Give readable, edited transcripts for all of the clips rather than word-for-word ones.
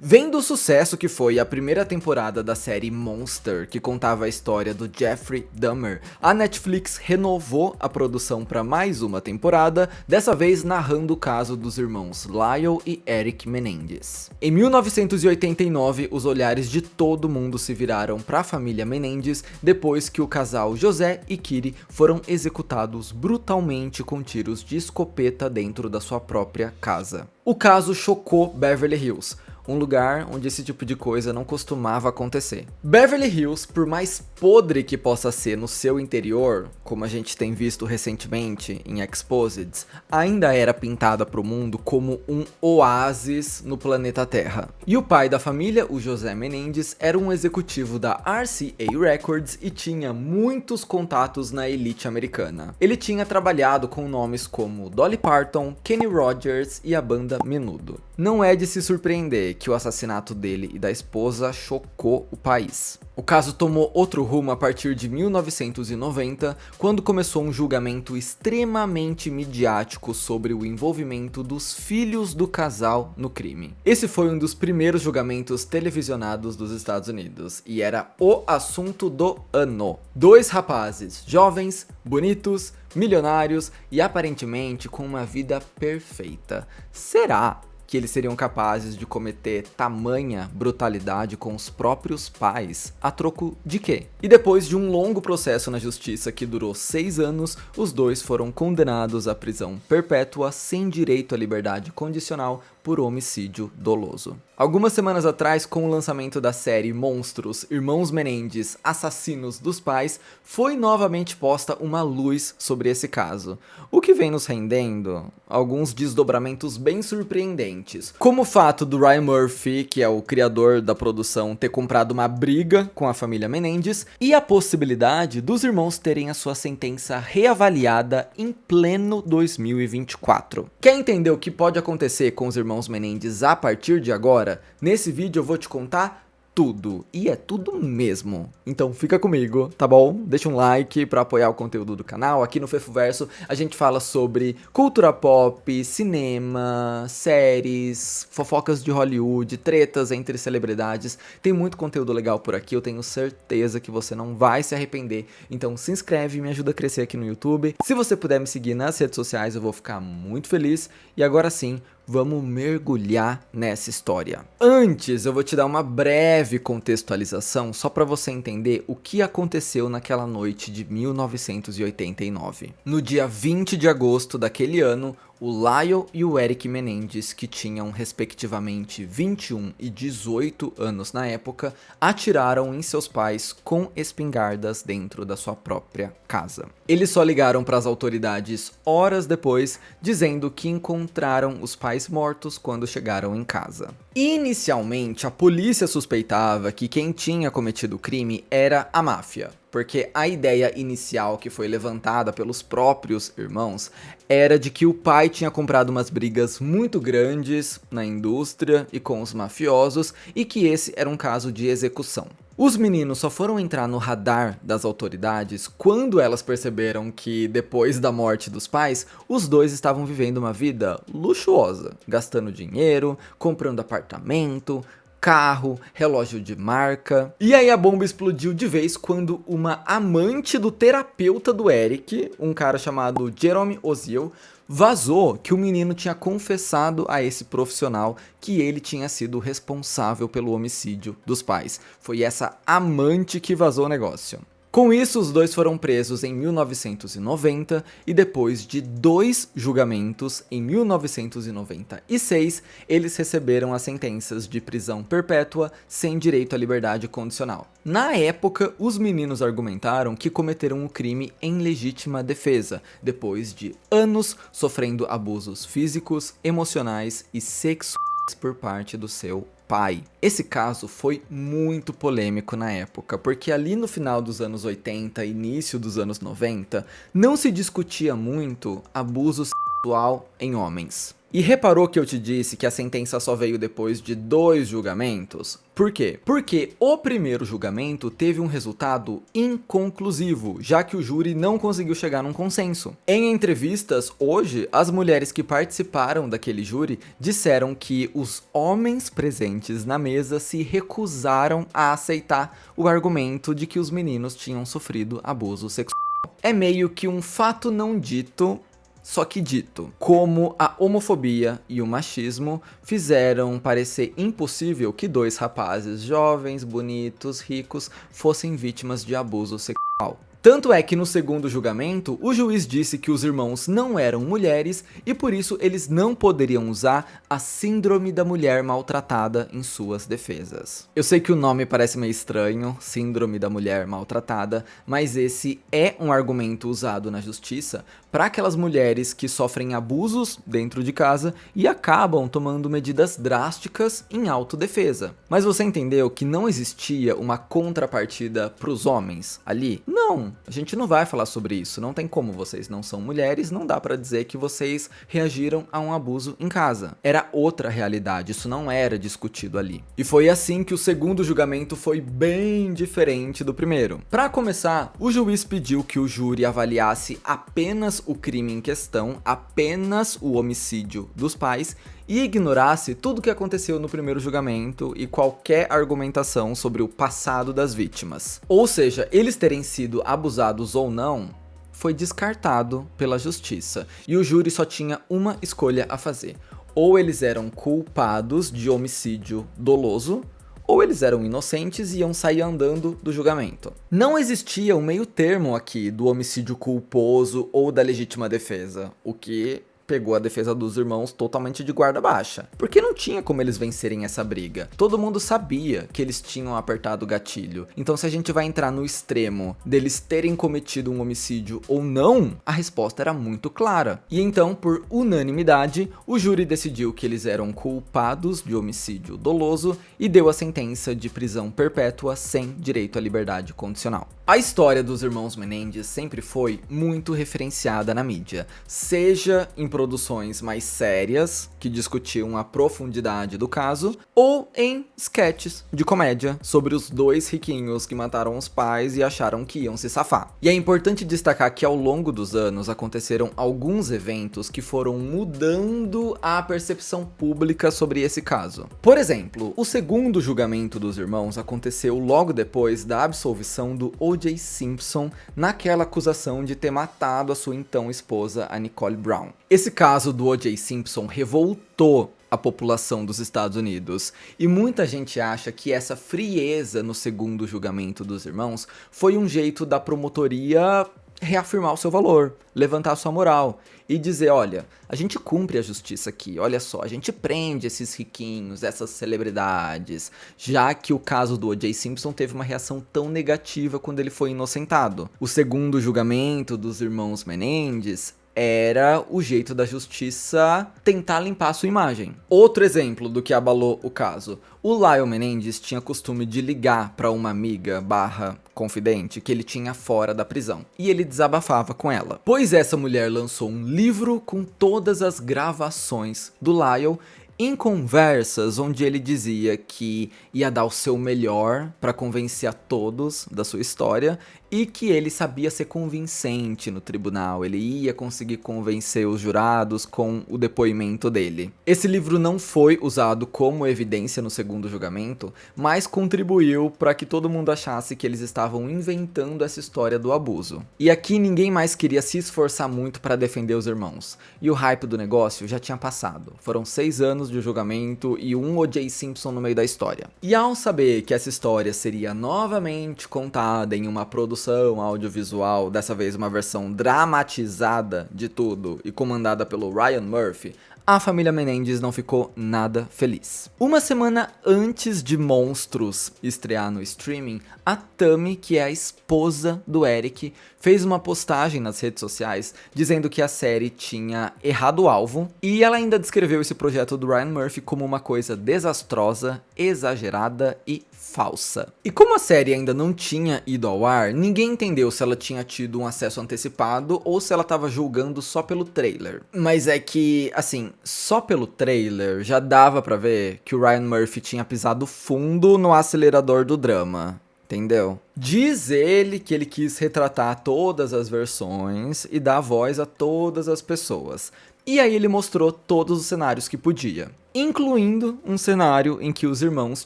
Vendo o sucesso que foi a primeira temporada da série Monster, que contava a história do Jeffrey Dahmer, a Netflix renovou a produção para mais uma temporada, dessa vez narrando o caso dos irmãos Lyle e Eric Menendez. Em 1989, os olhares de todo mundo se viraram para a família Menendez depois que o casal José e Kitty foram executados brutalmente com tiros de escopeta dentro da sua própria casa. O caso chocou Beverly Hills, um lugar onde esse tipo de coisa não costumava acontecer. Beverly Hills, por mais podre que possa ser no seu interior, como a gente tem visto recentemente em Exposed, ainda era pintada para o mundo como um oásis no planeta Terra. E o pai da família, o José Menendez, era um executivo da RCA Records e tinha muitos contatos na elite americana. Ele tinha trabalhado com nomes como Dolly Parton, Kenny Rogers e a banda Menudo. Não é de se surpreender que o assassinato dele e da esposa chocou o país. O caso tomou outro rumo a partir de 1990, quando começou um julgamento extremamente midiático sobre o envolvimento dos filhos do casal no crime. Esse foi um dos primeiros julgamentos televisionados dos Estados Unidos e era o assunto do ano. Dois rapazes jovens, bonitos, milionários e aparentemente com uma vida perfeita. Será que eles seriam capazes de cometer tamanha brutalidade com os próprios pais, a troco de quê? E depois de um longo processo na justiça que durou 6 anos, os dois foram condenados à prisão perpétua sem direito à liberdade condicional por homicídio doloso. Algumas semanas atrás, com o lançamento da série Monstros, Irmãos Menendez, Assassinos dos Pais, foi novamente posta uma luz sobre esse caso, o que vem nos rendendo alguns desdobramentos bem surpreendentes, como o fato do Ryan Murphy, que é o criador da produção, ter comprado uma briga com a família Menendez, e a possibilidade dos irmãos terem a sua sentença reavaliada em pleno 2024. Quer entender o que pode acontecer com os irmãos Menendez a partir de agora? Nesse vídeo eu vou te contar tudo, e é tudo mesmo. Então fica comigo, tá bom? Deixa um like pra apoiar o conteúdo do canal. Aqui no Fefoverso a gente fala sobre cultura pop, cinema, séries, fofocas de Hollywood, tretas entre celebridades. Tem muito conteúdo legal por aqui, eu tenho certeza que você não vai se arrepender. Então se inscreve e me ajuda a crescer aqui no YouTube. Se você puder me seguir nas redes sociais, eu vou ficar muito feliz. E agora sim, vamos mergulhar nessa história. Antes, eu vou te dar uma breve contextualização só para você entender o que aconteceu naquela noite de 1989. No dia 20 de agosto daquele ano, o Lyle e o Eric Menendez, que tinham respectivamente 21 e 18 anos na época, atiraram em seus pais com espingardas dentro da sua própria casa. Eles só ligaram para as autoridades horas depois, dizendo que encontraram os pais mortos quando chegaram em casa. Inicialmente, a polícia suspeitava que quem tinha cometido o crime era a máfia, porque a ideia inicial que foi levantada pelos próprios irmãos era de que o pai tinha comprado umas brigas muito grandes na indústria e com os mafiosos e que esse era um caso de execução. Os meninos só foram entrar no radar das autoridades quando elas perceberam que, depois da morte dos pais, os dois estavam vivendo uma vida luxuosa, gastando dinheiro, comprando apartamento, carro, relógio de marca. E aí a bomba explodiu de vez quando uma amante do terapeuta do Eric, um cara chamado Jerome Ozil, vazou que o menino tinha confessado a esse profissional que ele tinha sido responsável pelo homicídio dos pais. Foi essa amante que vazou o negócio. Com isso, os dois foram presos em 1990 e depois de 2 julgamentos, em 1996, eles receberam as sentenças de prisão perpétua sem direito à liberdade condicional. Na época, os meninos argumentaram que cometeram o crime em legítima defesa, depois de anos sofrendo abusos físicos, emocionais e sexuais por parte do seu pai. Esse caso foi muito polêmico na época, porque ali no final dos anos 80 e início dos anos 90, não se discutia muito abusos sexual em homens. E reparou que eu te disse que a sentença só veio depois de 2 julgamentos? Por quê? Porque o primeiro julgamento teve um resultado inconclusivo, já que o júri não conseguiu chegar num consenso. Em entrevistas, hoje, as mulheres que participaram daquele júri disseram que os homens presentes na mesa se recusaram a aceitar o argumento de que os meninos tinham sofrido abuso sexual. É meio que um fato não dito, só que dito, como a homofobia e o machismo fizeram parecer impossível que 2 rapazes jovens, bonitos, ricos fossem vítimas de abuso sexual. Tanto é que no segundo julgamento, o juiz disse que os irmãos não eram mulheres e por isso eles não poderiam usar a síndrome da mulher maltratada em suas defesas. Eu sei que o nome parece meio estranho, síndrome da mulher maltratada, mas esse é um argumento usado na justiça para aquelas mulheres que sofrem abusos dentro de casa e acabam tomando medidas drásticas em autodefesa. Mas você entendeu que não existia uma contrapartida para os homens ali? Não, a gente não vai falar sobre isso, não tem como, vocês não são mulheres, não dá para dizer que vocês reagiram a um abuso em casa. Era outra realidade, isso não era discutido ali. E foi assim que o segundo julgamento foi bem diferente do primeiro. Para começar, o juiz pediu que o júri avaliasse apenas o crime em questão, apenas o homicídio dos pais, e ignorasse tudo o que aconteceu no primeiro julgamento e qualquer argumentação sobre o passado das vítimas. Ou seja, eles terem sido abusados ou não, foi descartado pela justiça, e o júri só tinha uma escolha a fazer. Ou eles eram culpados de homicídio doloso, ou eles eram inocentes e iam sair andando do julgamento. Não existia um meio termo aqui do homicídio culposo ou da legítima defesa, o que pegou a defesa dos irmãos totalmente de guarda baixa, porque não tinha como eles vencerem essa briga. Todo mundo sabia que eles tinham apertado o gatilho. Então, se a gente vai entrar no extremo deles terem cometido um homicídio ou não, a resposta era muito clara. E então, por unanimidade, o júri decidiu que eles eram culpados de homicídio doloso e deu a sentença de prisão perpétua sem direito à liberdade condicional. A história dos irmãos Menendez sempre foi muito referenciada na mídia, seja em produções mais sérias, que discutiam a profundidade do caso, ou em sketches de comédia sobre os 2 riquinhos que mataram os pais e acharam que iam se safar. E é importante destacar que ao longo dos anos aconteceram alguns eventos que foram mudando a percepção pública sobre esse caso. Por exemplo, o segundo julgamento dos irmãos aconteceu logo depois da absolvição do O.J. Simpson naquela acusação de ter matado a sua então esposa, a Nicole Brown. Esse caso do O.J. Simpson revoltou a população dos Estados Unidos, e muita gente acha que essa frieza no segundo julgamento dos irmãos foi um jeito da promotoria reafirmar o seu valor, levantar a sua moral e dizer, olha, a gente cumpre a justiça aqui, olha só, a gente prende esses riquinhos, essas celebridades, já que o caso do O.J. Simpson teve uma reação tão negativa quando ele foi inocentado. O segundo julgamento dos irmãos Menendez era o jeito da justiça tentar limpar a sua imagem. Outro exemplo do que abalou o caso. O Lyle Menendez tinha costume de ligar para uma amiga / confidente que ele tinha fora da prisão. E ele desabafava com ela. Pois essa mulher lançou um livro com todas as gravações do Lyle em conversas onde ele dizia que ia dar o seu melhor para convencer a todos da sua história e que ele sabia ser convincente no tribunal, ele ia conseguir convencer os jurados com o depoimento dele. Esse livro não foi usado como evidência no segundo julgamento, mas contribuiu para que todo mundo achasse que eles estavam inventando essa história do abuso. E aqui ninguém mais queria se esforçar muito para defender os irmãos, e o hype do negócio já tinha passado. Foram 6 anos de julgamento e um O.J. Simpson no meio da história. E ao saber que essa história seria novamente contada em uma produção audiovisual, dessa vez uma versão dramatizada de tudo e comandada pelo Ryan Murphy, a família Menendez não ficou nada feliz. Uma semana antes de Monstros estrear no streaming, a Tammy, que é a esposa do Eric, fez uma postagem nas redes sociais dizendo que a série tinha errado o alvo, e ela ainda descreveu esse projeto do Ryan Murphy como uma coisa desastrosa, exagerada e falsa. E como a série ainda não tinha ido ao ar, ninguém entendeu se ela tinha tido um acesso antecipado ou se ela tava julgando só pelo trailer. Mas é que, assim, só pelo trailer já dava pra ver que o Ryan Murphy tinha pisado fundo no acelerador do drama. Entendeu? Diz ele que ele quis retratar todas as versões e dar voz a todas as pessoas. E aí ele mostrou todos os cenários que podia, incluindo um cenário em que os irmãos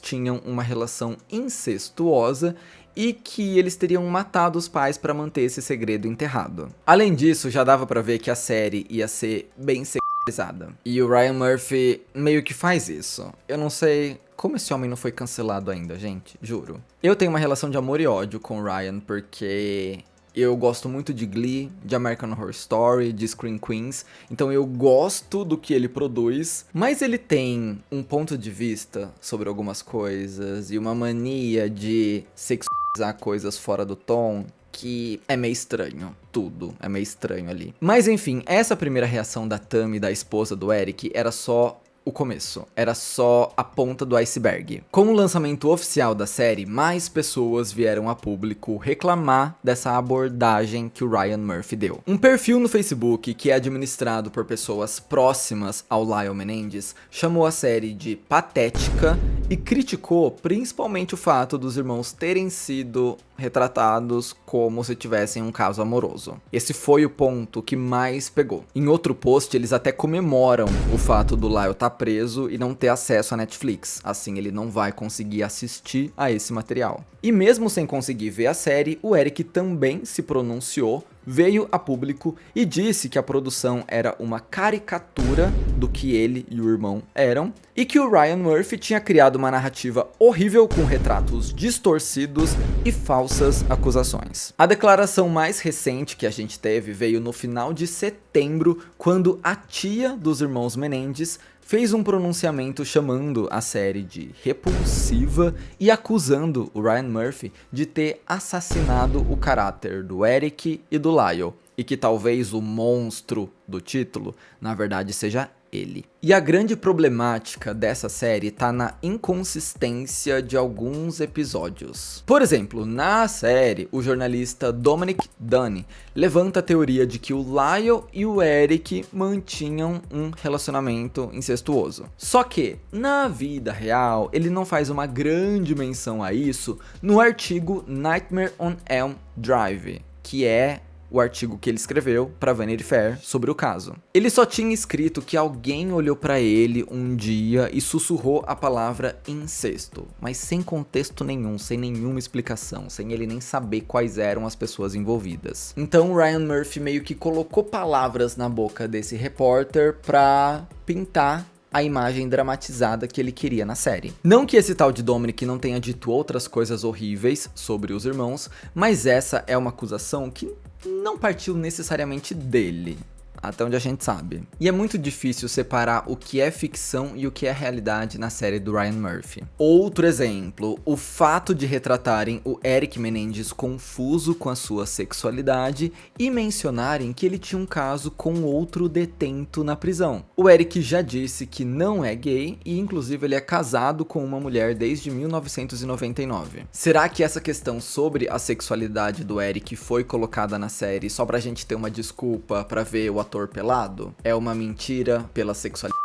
tinham uma relação incestuosa e que eles teriam matado os pais para manter esse segredo enterrado. Além disso, já dava pra ver que a série ia ser bem sexualizada. E o Ryan Murphy meio que faz isso. Eu não sei como esse homem não foi cancelado ainda, gente, juro. Eu tenho uma relação de amor e ódio com o Ryan porque eu gosto muito de Glee, de American Horror Story, de Scream Queens, então eu gosto do que ele produz, mas ele tem um ponto de vista sobre algumas coisas e uma mania de sexualizar coisas fora do tom que é meio estranho. Tudo é meio estranho ali. Mas enfim, essa primeira reação da Tammy, da esposa do Eric, era só o começo, era só a ponta do iceberg. Com o lançamento oficial da série, mais pessoas vieram a público reclamar dessa abordagem que o Ryan Murphy deu. Um perfil no Facebook, que é administrado por pessoas próximas ao Lyle Menendez, chamou a série de patética e criticou principalmente o fato dos irmãos terem sido retratados como se tivessem um caso amoroso. Esse foi o ponto que mais pegou. Em outro post, eles até comemoram o fato do Lyle estar preso e não ter acesso à Netflix. Assim, ele não vai conseguir assistir a esse material. E mesmo sem conseguir ver a série, o Eric também se pronunciou, veio a público e disse que a produção era uma caricatura do que ele e o irmão eram, e que o Ryan Murphy tinha criado uma narrativa horrível com retratos distorcidos e falsas acusações. A declaração mais recente que a gente teve veio no final de setembro, quando a tia dos irmãos Menendez fez um pronunciamento chamando a série de repulsiva e acusando o Ryan Murphy de ter assassinado o caráter do Eric e do Lyle, e que talvez o monstro do título, na verdade, seja ele. E a grande problemática dessa série tá na inconsistência de alguns episódios. Por exemplo, na série, o jornalista Dominic Dunne levanta a teoria de que o Lyle e o Eric mantinham um relacionamento incestuoso. Só que, na vida real, ele não faz uma grande menção a isso no artigo Nightmare on Elm Drive, que é o artigo que ele escreveu para Vanity Fair sobre o caso. Ele só tinha escrito que alguém olhou para ele um dia e sussurrou a palavra incesto, mas sem contexto nenhum, sem nenhuma explicação, sem ele nem saber quais eram as pessoas envolvidas. Então o Ryan Murphy meio que colocou palavras na boca desse repórter pra pintar a imagem dramatizada que ele queria na série. Não que esse tal de Dominic não tenha dito outras coisas horríveis sobre os irmãos, mas essa é uma acusação que não partiu necessariamente dele, até onde a gente sabe. E é muito difícil separar o que é ficção e o que é realidade na série do Ryan Murphy. Outro exemplo, o fato de retratarem o Eric Menendez confuso com a sua sexualidade e mencionarem que ele tinha um caso com outro detento na prisão. O Eric já disse que não é gay e inclusive ele é casado com uma mulher desde 1999. Será que essa questão sobre a sexualidade do Eric foi colocada na série só pra gente ter uma desculpa pra ver o ator pelado? É uma mentira pela sexualidade?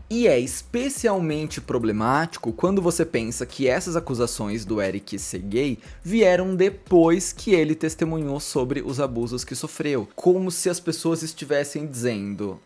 E é especialmente problemático quando você pensa que essas acusações do Eric ser gay vieram depois que ele testemunhou sobre os abusos que sofreu. Como se as pessoas estivessem dizendo: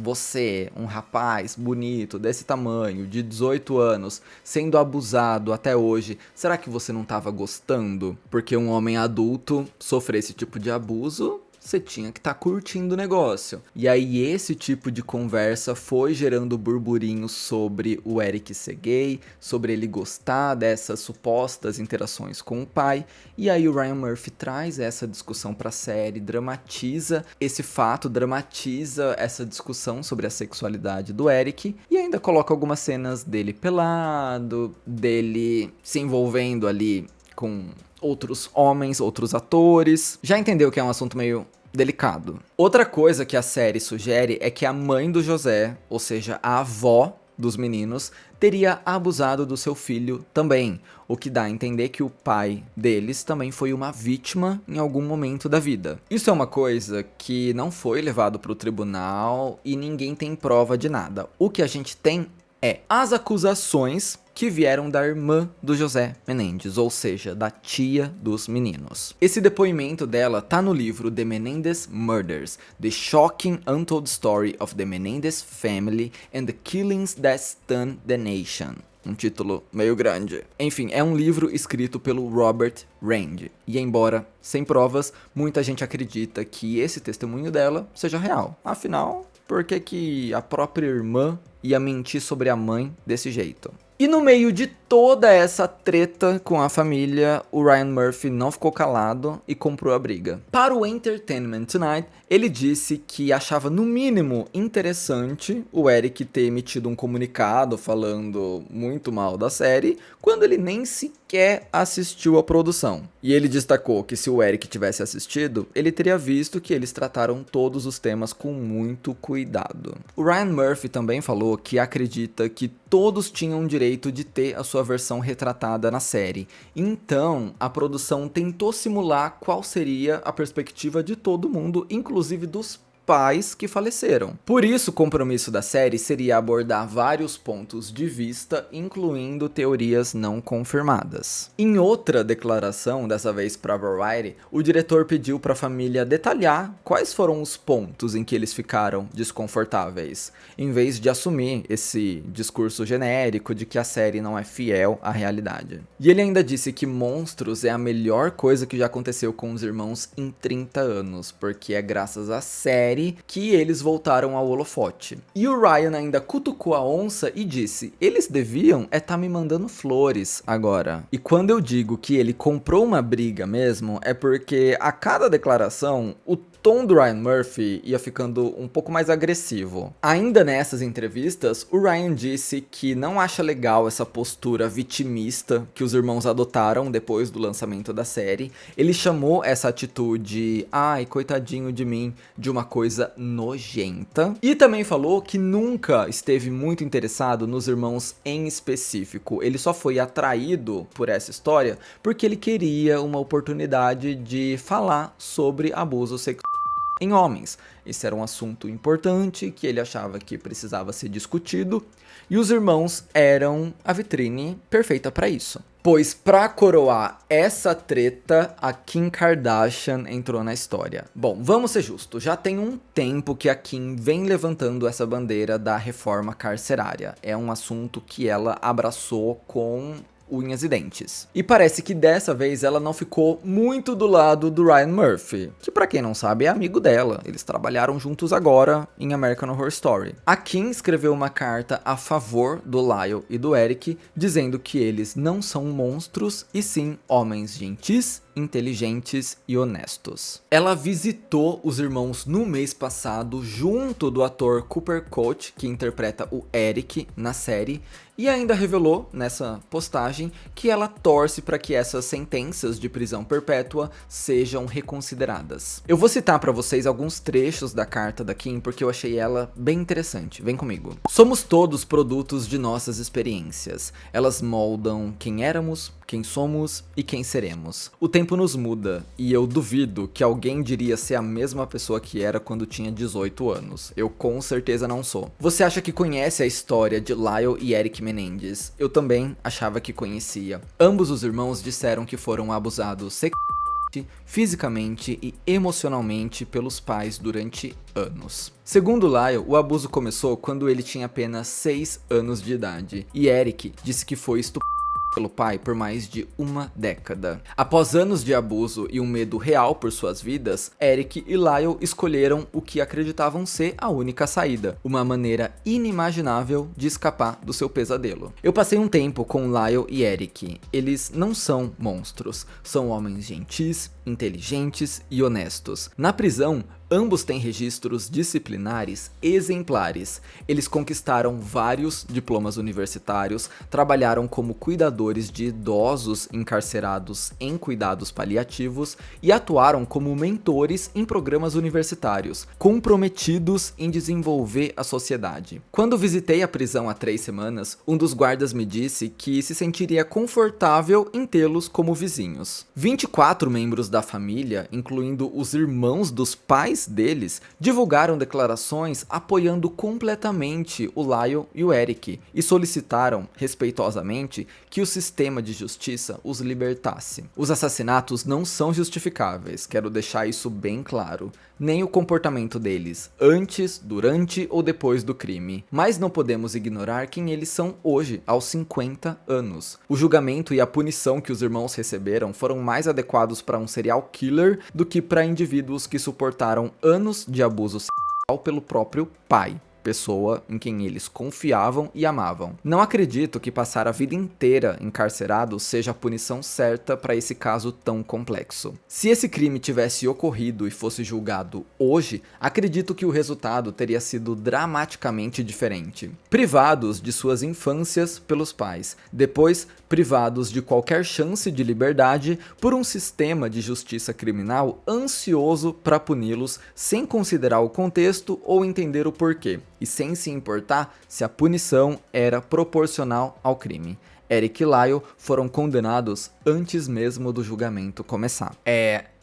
você, um rapaz bonito, desse tamanho, de 18 anos, sendo abusado até hoje, será que você não estava gostando? Porque um homem adulto sofrer esse tipo de abuso você tinha que estar curtindo o negócio. E aí esse tipo de conversa foi gerando burburinhos sobre o Eric ser gay, sobre ele gostar dessas supostas interações com o pai. E aí o Ryan Murphy traz essa discussão pra série, dramatiza esse fato, dramatiza essa discussão sobre a sexualidade do Eric e ainda coloca algumas cenas dele pelado, dele se envolvendo ali com outros homens, outros atores. Já entendeu que é um assunto meio delicado. Outra coisa que a série sugere é que a mãe do José, ou seja, a avó dos meninos, teria abusado do seu filho também, o que dá a entender que o pai deles também foi uma vítima em algum momento da vida. Isso é uma coisa que não foi levado para o tribunal e ninguém tem prova de nada. O que a gente tem é as acusações que vieram da irmã do José Menendez, ou seja, da tia dos meninos. Esse depoimento dela tá no livro The Menendez Murders, The Shocking Untold Story of the Menendez Family and the Killings That Stunned the Nation. Um título meio grande. Enfim, é um livro escrito pelo Robert Rand. E embora sem provas, muita gente acredita que esse testemunho dela seja real. Afinal, por que a própria irmã ia mentir sobre a mãe desse jeito? E no meio de toda essa treta com a família, o Ryan Murphy não ficou calado e comprou a briga. Para o Entertainment Tonight, ele disse que achava no mínimo interessante o Eric ter emitido um comunicado falando muito mal da série, quando ele nem sequer assistiu a produção. E ele destacou que se o Eric tivesse assistido, ele teria visto que eles trataram todos os temas com muito cuidado. O Ryan Murphy também falou que acredita que todos tinham direito de ter a sua versão retratada na série. Então, a produção tentou simular qual seria a perspectiva de todo mundo, inclusive dos pais que faleceram. Por isso, o compromisso da série seria abordar vários pontos de vista, incluindo teorias não confirmadas. Em outra declaração, dessa vez para Variety, o diretor pediu para a família detalhar quais foram os pontos em que eles ficaram desconfortáveis, em vez de assumir esse discurso genérico de que a série não é fiel à realidade. E ele ainda disse que Monstros é a melhor coisa que já aconteceu com os irmãos em 30 anos, porque é graças à série que eles voltaram ao holofote. E o Ryan ainda cutucou a onça e disse: eles deviam tá me mandando flores agora. E quando eu digo que ele comprou uma briga mesmo, é porque a cada declaração, o tom do Ryan Murphy ia ficando um pouco mais agressivo. Ainda nessas entrevistas, o Ryan disse que não acha legal essa postura vitimista que os irmãos adotaram depois do lançamento da série. Ele chamou essa atitude, ai, coitadinho de mim, de uma coisa nojenta. E também falou que nunca esteve muito interessado nos irmãos em específico. Ele só foi atraído por essa história porque ele queria uma oportunidade de falar sobre abuso sexual em homens. Esse era um assunto importante que ele achava que precisava ser discutido e os irmãos eram a vitrine perfeita para isso. Pois para coroar essa treta, a Kim Kardashian entrou na história. Bom, vamos ser justos, já tem um tempo que a Kim vem levantando essa bandeira da reforma carcerária. É um assunto que ela abraçou com unhas e dentes. E parece que dessa vez ela não ficou muito do lado do Ryan Murphy, que pra quem não sabe é amigo dela. Eles trabalharam juntos agora em American Horror Story. A Kim escreveu uma carta a favor do Lyle e do Eric, dizendo que eles não são monstros e sim homens gentis, inteligentes e honestos. Ela visitou os irmãos no mês passado junto do ator Cooper Koch, que interpreta o Eric na série, e ainda revelou nessa postagem que ela torce para que essas sentenças de prisão perpétua sejam reconsideradas. Eu vou citar para vocês alguns trechos da carta da Kim porque eu achei ela bem interessante. Vem comigo. Somos todos produtos de nossas experiências. Elas moldam quem éramos, quem somos e quem seremos. O tempo nos muda e eu duvido que alguém diria ser a mesma pessoa que era quando tinha 18 anos. Eu com certeza não sou. Você acha que conhece a história de Lyle e Eric Menendez? Eu também achava que conhecia. Ambos os irmãos disseram que foram abusados sexualmente, fisicamente e emocionalmente pelos pais durante anos. Segundo Lyle, o abuso começou quando ele tinha apenas 6 anos de idade e Eric disse que foi estuprado pelo pai por mais de uma década. Após anos de abuso e um medo real por suas vidas, Eric e Lyle escolheram o que acreditavam ser a única saída, uma maneira inimaginável de escapar do seu pesadelo. Eu passei um tempo com Lyle e Eric. Eles não são monstros, são homens gentis, inteligentes e honestos. Na prisão, ambos têm registros disciplinares exemplares. Eles conquistaram vários diplomas universitários, trabalharam como cuidadores de idosos encarcerados em cuidados paliativos e atuaram como mentores em programas universitários, comprometidos em desenvolver a sociedade. Quando visitei a prisão há 3 semanas, um dos guardas me disse que se sentiria confortável em tê-los como vizinhos. 24 membros da família, incluindo os irmãos dos pais deles, divulgaram declarações apoiando completamente o Lyle e o Eric e solicitaram, respeitosamente, que o sistema de justiça os libertasse. Os assassinatos não são justificáveis, quero deixar isso bem claro, nem o comportamento deles, antes, durante ou depois do crime. Mas não podemos ignorar quem eles são hoje, aos 50 anos. O julgamento e a punição que os irmãos receberam foram mais adequados para um serial killer do que para indivíduos que suportaram anos de abuso sexual pelo próprio pai, pessoa em quem eles confiavam e amavam. Não acredito que passar a vida inteira encarcerado seja a punição certa para esse caso tão complexo. Se esse crime tivesse ocorrido e fosse julgado hoje, acredito que o resultado teria sido dramaticamente diferente. Privados de suas infâncias pelos pais, depois privados de qualquer chance de liberdade por um sistema de justiça criminal ansioso para puni-los sem considerar o contexto ou entender o porquê, e sem se importar se a punição era proporcional ao crime. Eric e Lyle foram condenados antes mesmo do julgamento começar.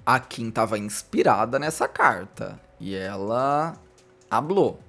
A Kim estava inspirada nessa carta e ela hablou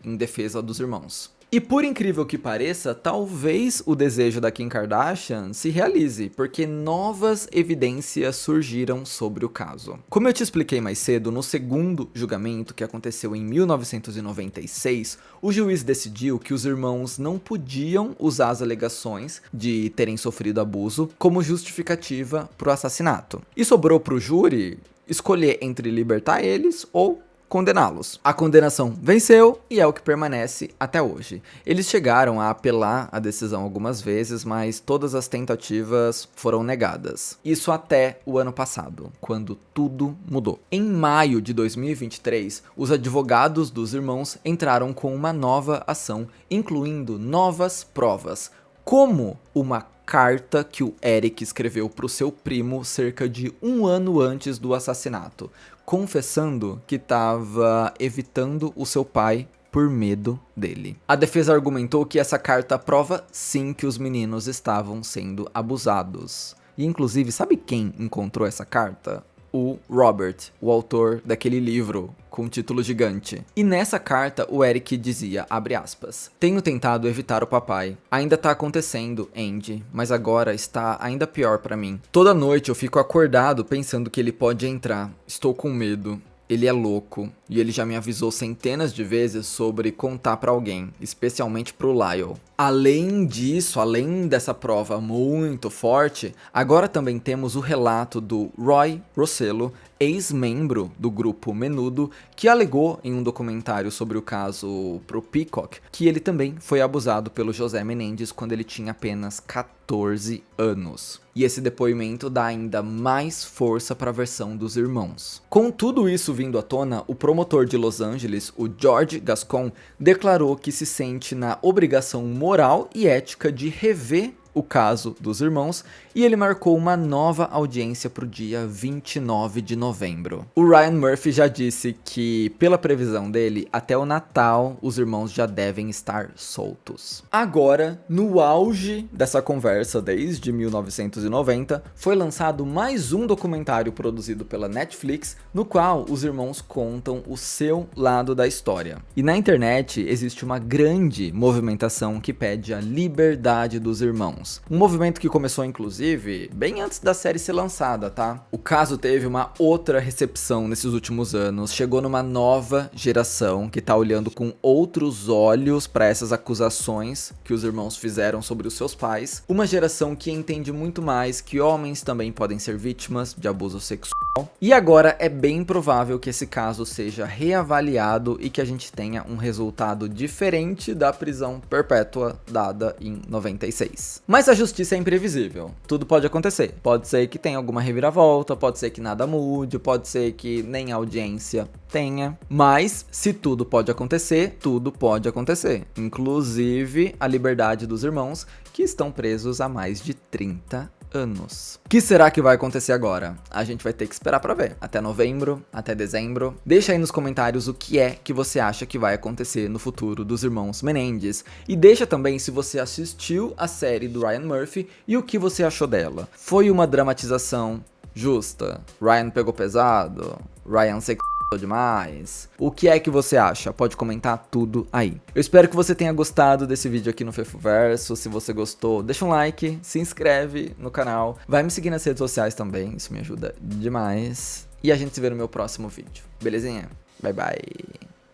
em defesa dos irmãos. E por incrível que pareça, talvez o desejo da Kim Kardashian se realize, porque novas evidências surgiram sobre o caso. Como eu te expliquei mais cedo, no segundo julgamento, que aconteceu em 1996, o juiz decidiu que os irmãos não podiam usar as alegações de terem sofrido abuso como justificativa para o assassinato. E sobrou para o júri escolher entre libertar eles ou condená-los. A condenação venceu e é o que permanece até hoje. Eles chegaram a apelar a decisão algumas vezes, mas todas as tentativas foram negadas. Isso até o ano passado, quando tudo mudou. Em maio de 2023, os advogados dos irmãos entraram com uma nova ação, incluindo novas provas, como uma carta que o Eric escreveu para o seu primo cerca de 1 ano antes do assassinato, confessando que estava evitando o seu pai por medo dele. A defesa argumentou que essa carta prova sim que os meninos estavam sendo abusados. E inclusive, sabe quem encontrou essa carta? O Robert, o autor daquele livro com título gigante. E nessa carta o Eric dizia, abre aspas, tenho tentado evitar o papai. Ainda tá acontecendo, Andy, mas agora está ainda pior pra mim. Toda noite eu fico acordado pensando que ele pode entrar. Estou com medo. Ele é louco, e ele já me avisou centenas de vezes sobre contar pra alguém, especialmente pro Lyle. Além disso, além dessa prova muito forte, agora também temos o relato do Roy Rossello, ex-membro do grupo Menudo, que alegou em um documentário sobre o caso pro Peacock que ele também foi abusado pelo José Menendez quando ele tinha apenas 14 anos. E esse depoimento dá ainda mais força para a versão dos irmãos. Com tudo isso vindo à tona, o promotor de Los Angeles, o George Gascon, declarou que se sente na obrigação moral e ética de rever o caso dos irmãos, e ele marcou uma nova audiência para o dia 29 de novembro. O Ryan Murphy já disse que, pela previsão dele, até o Natal os irmãos já devem estar soltos. Agora, no auge dessa conversa desde 1990, foi lançado mais um documentário produzido pela Netflix, no qual os irmãos contam o seu lado da história. E na internet existe uma grande movimentação que pede a liberdade dos irmãos. irmãos. Um movimento que começou, inclusive, bem antes da série ser lançada, tá? O caso teve uma outra recepção nesses últimos anos, chegou numa nova geração que tá olhando com outros olhos para essas acusações que os irmãos fizeram sobre os seus pais. Uma geração que entende muito mais que homens também podem ser vítimas de abuso sexual. E agora é bem provável que esse caso seja reavaliado e que a gente tenha um resultado diferente da prisão perpétua dada em 96. Mas a justiça é imprevisível, tudo pode acontecer. Pode ser que tenha alguma reviravolta, pode ser que nada mude, pode ser que nem audiência tenha. Mas se tudo pode acontecer, tudo pode acontecer. Inclusive a liberdade dos irmãos que estão presos há mais de 30 anos. O que será que vai acontecer agora? A gente vai ter que esperar pra ver. Até novembro, até dezembro. Deixa aí nos comentários o que é que você acha que vai acontecer no futuro dos irmãos Menendez. E deixa também se você assistiu a série do Ryan Murphy e o que você achou dela. Foi uma dramatização justa? Ryan pegou pesado? Ryan sexualizou demais? O que é que você acha? Pode comentar tudo aí. Eu espero que você tenha gostado desse vídeo aqui no Fefoverso. Se você gostou, deixa um like, se inscreve no canal, vai me seguir nas redes sociais também, isso me ajuda demais. E a gente se vê no meu próximo vídeo. Belezinha? Bye bye!